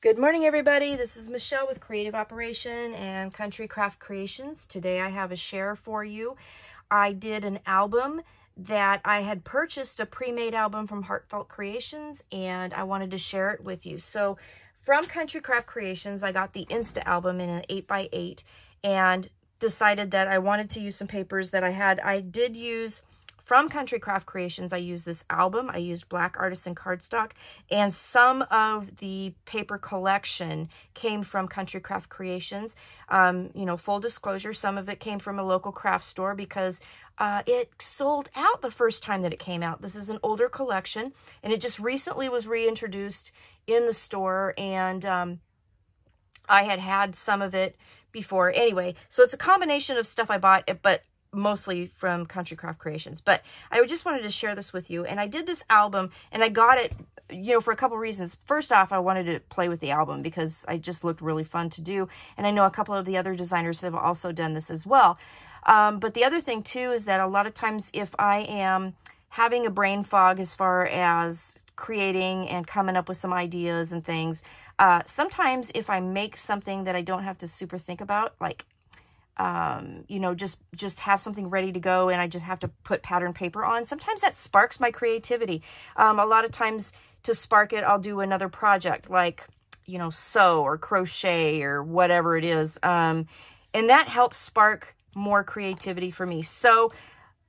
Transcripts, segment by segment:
Good morning, everybody. This is Michelle with Creative Operation and Country Craft Creations. Today I have a share for you. I did an album that I had purchased, a pre-made album from Heartfelt Creations, and I wanted to share it with you. So from Country Craft Creations, I got the Insta-album in an 8x8 and decided that I wanted to use some papers that I had. I did use from Country Craft Creations, I used this album. I used black artisan cardstock, and some of the paper collection came from Country Craft Creations. Full disclosure, some of it came from a local craft store because it sold out the first time that it came out. This is an older collection, and it just recently was reintroduced in the store, and I had some of it before. Anyway, so it's a combination of stuff I bought, but mostly from Country Craft Creations. But I just wanted to share this with you. And I did this album, and I got it, for a couple reasons. First off, I wanted to play with the album because it just looked really fun to do. And I know a couple of the other designers have also done this as well. But the other thing too is that a lot of times if I am having a brain fog as far as creating and coming up with some ideas and things, sometimes if I make something that I don't have to super think about, like just have something ready to go and I just have to put pattern paper on, sometimes that sparks my creativity. A lot of times to spark it, I'll do another project like, sew or crochet or whatever it is. And that helps spark more creativity for me. So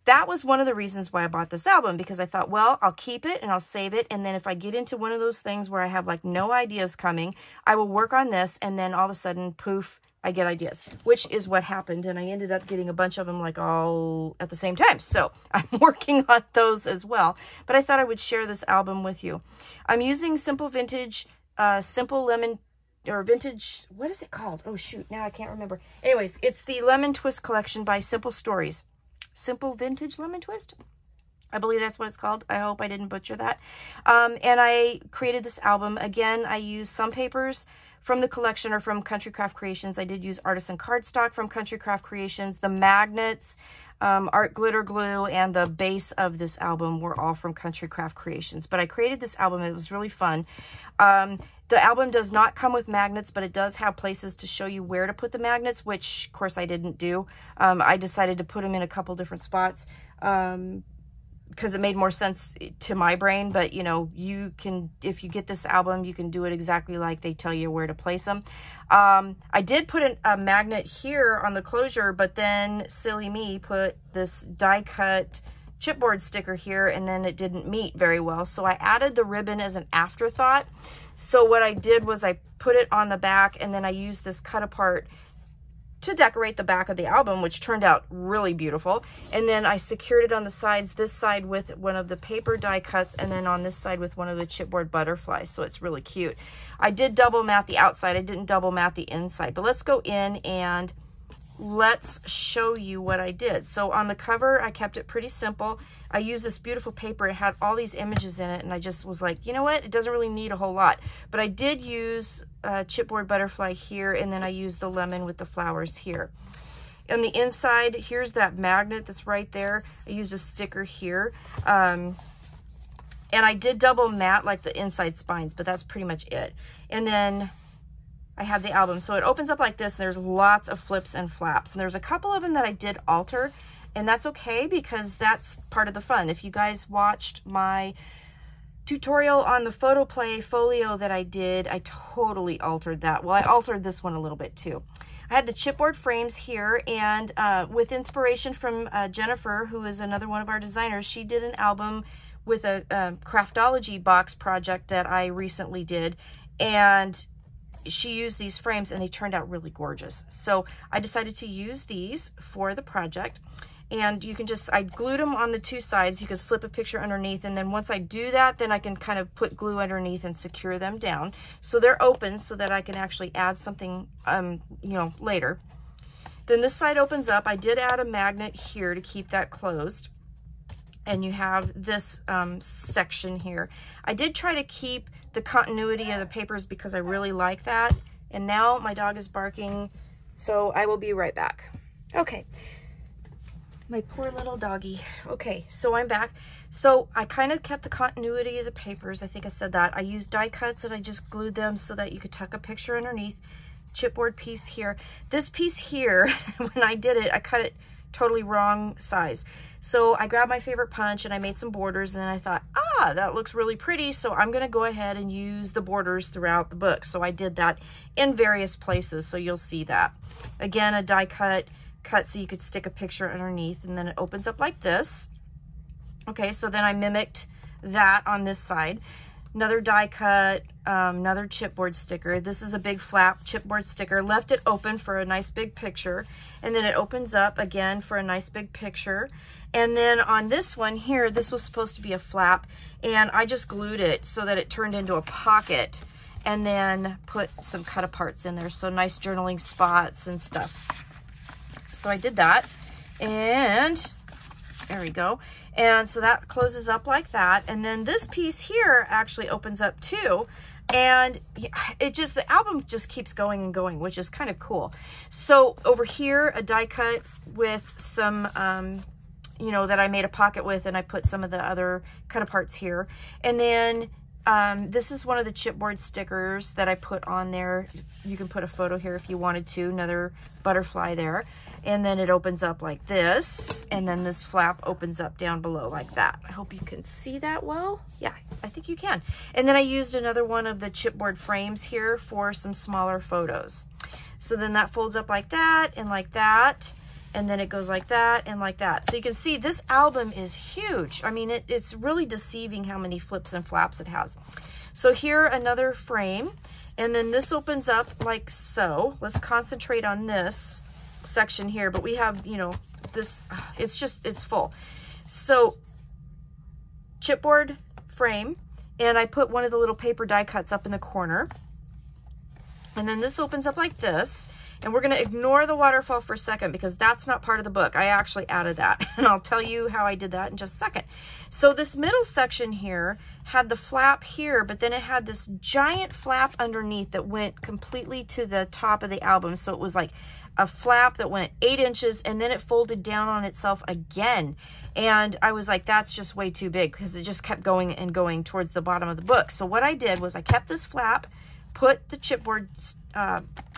that was one of the reasons why I bought this album, because I thought, well, I'll keep it and I'll save it. And then if I get into one of those things where I have like no ideas coming, I will work on this. And then all of a sudden, poof, I get ideas, which is what happened. And I ended up getting a bunch of them like all at the same time. So I'm working on those as well. But I thought I would share this album with you. I'm using Simple Vintage, Simple Lemon, or Vintage, what is it called? Oh, shoot, now I can't remember. Anyways, it's the Lemon Twist collection by Simple Stories. Simple Vintage Lemon Twist? I believe that's what it's called. I hope I didn't butcher that. And I created this album. Again, I used some papers from the collection or from Country Craft Creations. I did use artisan cardstock from Country Craft Creations. The magnets, art glitter glue, and the base of this album were all from Country Craft Creations. But I created this album. It was really fun. The album does not come with magnets, but it does have places to show you where to put the magnets, which, of course, I didn't do. I decided to put them in a couple different spots because it made more sense to my brain. But, you can, if you get this album, you can do it exactly like they tell you where to place them. I did put a magnet here on the closure, but then silly me put this die cut chipboard sticker here, and then it didn't meet very well. So I added the ribbon as an afterthought. So what I did was I put it on the back, and then I used this cut apart to decorate the back of the album, which turned out really beautiful. And then I secured it on the sides, this side with one of the paper die cuts, and then on this side with one of the chipboard butterflies. So it's really cute. I did double mat the outside. I didn't double mat the inside, but let's go in and let's show you what I did. So on the cover, I kept it pretty simple. I used this beautiful paper. It had all these images in it, and I just was like, you know what? It doesn't really need a whole lot. But I did use a chipboard butterfly here, and then I used the lemon with the flowers here. On the inside, here's that magnet that's right there. I used a sticker here. And I did double mat like the inside spines, but that's pretty much it. And then I have the album. So it opens up like this. And there's lots of flips and flaps. And there's a couple of them that I did alter. And that's okay because that's part of the fun. If you guys watched my tutorial on the photoplay folio that I did, I totally altered that. Well, I altered this one a little bit too. I had the chipboard frames here, and with inspiration from Jennifer, who is another one of our designers, she did an album with a craftology box project that I recently did. And she used these frames and they turned out really gorgeous. So I decided to use these for the project. And you can just, I glued them on the two sides. You can slip a picture underneath. And then once I do that, then I can kind of put glue underneath and secure them down. So they're open so that I can actually add something, later. Then this side opens up. I did add a magnet here to keep that closed. And you have this section here. I did try to keep the continuity of the papers because I really like that. And now my dog is barking, so I will be right back. Okay. My poor little doggy. Okay, so I'm back. So I kind of kept the continuity of the papers. I think I said that. I used die cuts and I just glued them so that you could tuck a picture underneath. Chipboard piece here. This piece here, when I did it, I cut it totally wrong size. So I grabbed my favorite punch and I made some borders, and then I thought, that looks really pretty, so I'm gonna go ahead and use the borders throughout the book. So I did that in various places, so you'll see that. Again, a die cut so you could stick a picture underneath, and then it opens up like this. Okay, so then I mimicked that on this side. Another die cut, another chipboard sticker. This is a big flap chipboard sticker. Left it open for a nice big picture, and then it opens up again for a nice big picture. And then on this one here, this was supposed to be a flap, and I just glued it so that it turned into a pocket, and then put some cut aparts in there, so nice journaling spots and stuff. So I did that, and there we go. And so that closes up like that. And then this piece here actually opens up too. And the album just keeps going and going, which is kind of cool. So over here, a die cut with some, that I made a pocket with, and I put some of the other cut aparts here. And then this is one of the chipboard stickers that I put on there. You can put a photo here if you wanted to, another butterfly there. And then it opens up like this, and then this flap opens up down below like that. I hope you can see that well. Yeah, I think you can. And then I used another one of the chipboard frames here for some smaller photos. So then that folds up like that, and then it goes like that and like that. So you can see this album is huge. I mean, it's really deceiving how many flips and flaps it has. So here, another frame, and then this opens up like so. Let's concentrate on this section here, but we have, this, it's full. So chipboard frame, and I put one of the little paper die cuts up in the corner, and then this opens up like this. And we're going to ignore the waterfall for a second because that's not part of the book. I actually added that, and I'll tell you how I did that in just a second. So this middle section here had the flap here, but then it had this giant flap underneath that went completely to the top of the album. So it was like a flap that went 8 inches, and then it folded down on itself again. And I was like, that's just way too big, because it just kept going and going towards the bottom of the book. So what I did was I kept this flap, put the chipboard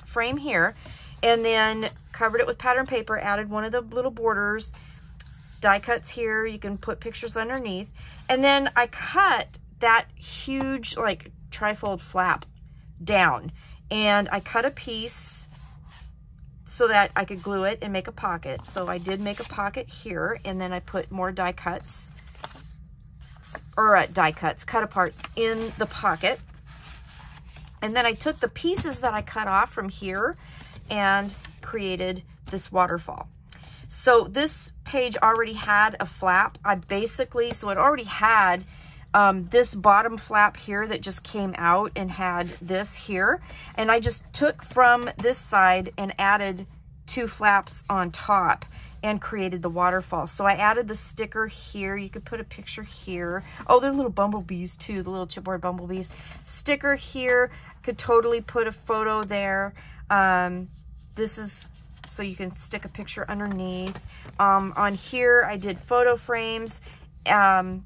frame here, and then covered it with pattern paper, added one of the little borders, die cuts here, you can put pictures underneath, and then I cut that huge like trifold flap down, and I cut a piece so that I could glue it and make a pocket. So I did make a pocket here, and then I put more die cuts, or cut aparts in the pocket. And then I took the pieces that I cut off from here and created this waterfall. So this page already had a flap. So it already had this bottom flap here that just came out and had this here. And I just took from this side and added 2 flaps on top and created the waterfall. So I added the sticker here. You could put a picture here. Oh, they're little bumblebees too, the little chipboard bumblebees. Sticker here, could totally put a photo there. This is so you can stick a picture underneath. On here, I did photo frames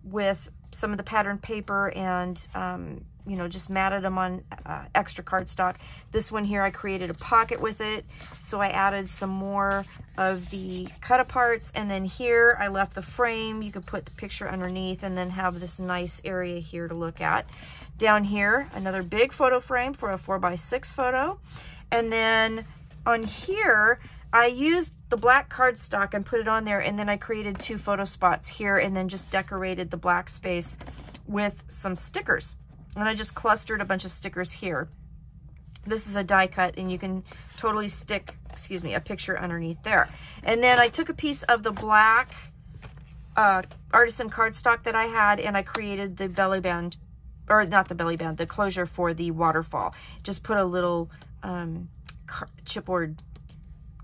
with some of the pattern paper and just matted them on extra cardstock. This one here, I created a pocket with it, so I added some more of the cut aparts, and then here I left the frame. You could put the picture underneath and then have this nice area here to look at. Down here, another big photo frame for a 4x6 photo, and then on here I used the black cardstock and put it on there, and then I created 2 photo spots here, and then just decorated the black space with some stickers. And I just clustered a bunch of stickers here. This is a die cut, and you can totally stick, a picture underneath there. And then I took a piece of the black artisan cardstock that I had, and I created the belly band, or not the belly band, the closure for the waterfall. Just put a little chipboard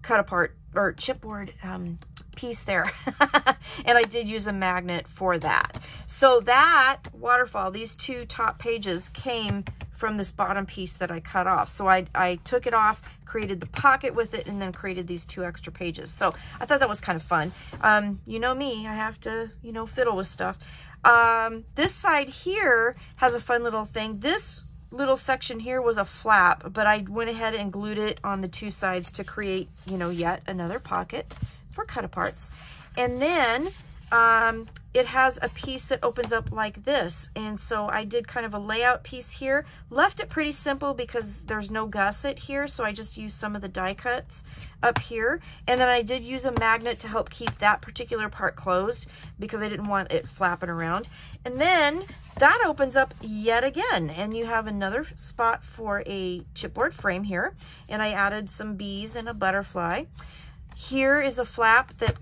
cut apart, or chipboard piece there. And I did use a magnet for that. So that waterfall, these 2 top pages came from this bottom piece that I cut off. So I took it off, created the pocket with it, and then created these 2 extra pages. So I thought that was kind of fun. You know me, I have to, fiddle with stuff. This side here has a fun little thing. This little section here was a flap, but I went ahead and glued it on the two sides to create, you know, yet another pocket for cut-aparts. And then it has a piece that opens up like this. And so I did kind of a layout piece here, left it pretty simple because there's no gusset here. So I just used some of the die cuts up here. And then I did use a magnet to help keep that particular part closed because I didn't want it flapping around. And then that opens up yet again. And you have another spot for a chipboard frame here. And I added some bees and a butterfly. Here is a flap that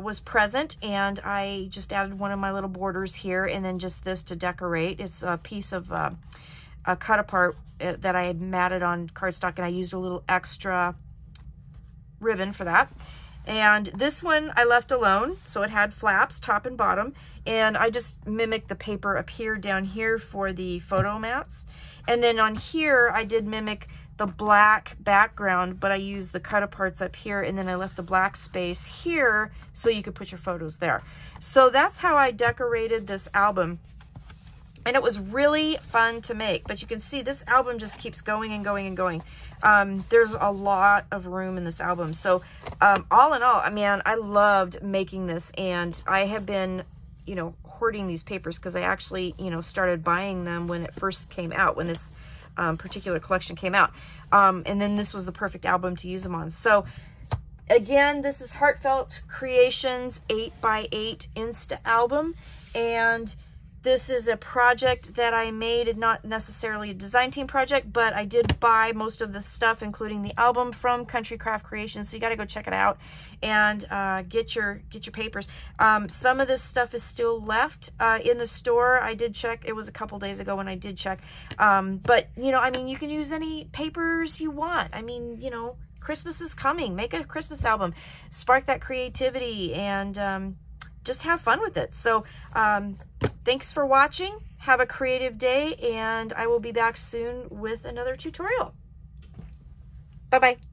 was present, and I just added one of my little borders here, and then just this to decorate. It's a piece of a cut apart that I had matted on cardstock, and I used a little extra ribbon for that. And this one I left alone, so it had flaps top and bottom, and I just mimicked the paper up here down here for the photo mats. And then on here I did mimic the black background, but I used the cut aparts up here, and then I left the black space here so you could put your photos there. So that's how I decorated this album. And it was really fun to make, but you can see this album just keeps going and going and going. There's a lot of room in this album. So all in all, I mean, I loved making this, and I have been, you know, hoarding these papers because I actually, you know, started buying them when it first came out, when this particular collection came out. And then this was the perfect album to use them on. So again, this is Heartfelt Creations 8x8 Insta-album, and this is a project that I made, not necessarily a design team project, but I did buy most of the stuff, including the album, from Heartfelt Creations. So you got to go check it out and get your papers. Some of this stuff is still left in the store. I did check. It was a couple days ago when I did check. But, you know, I mean, you can use any papers you want. I mean, you know, Christmas is coming. Make a Christmas album. Spark that creativity and just have fun with it. So thanks for watching. Have a creative day, and I will be back soon with another tutorial. Bye-bye.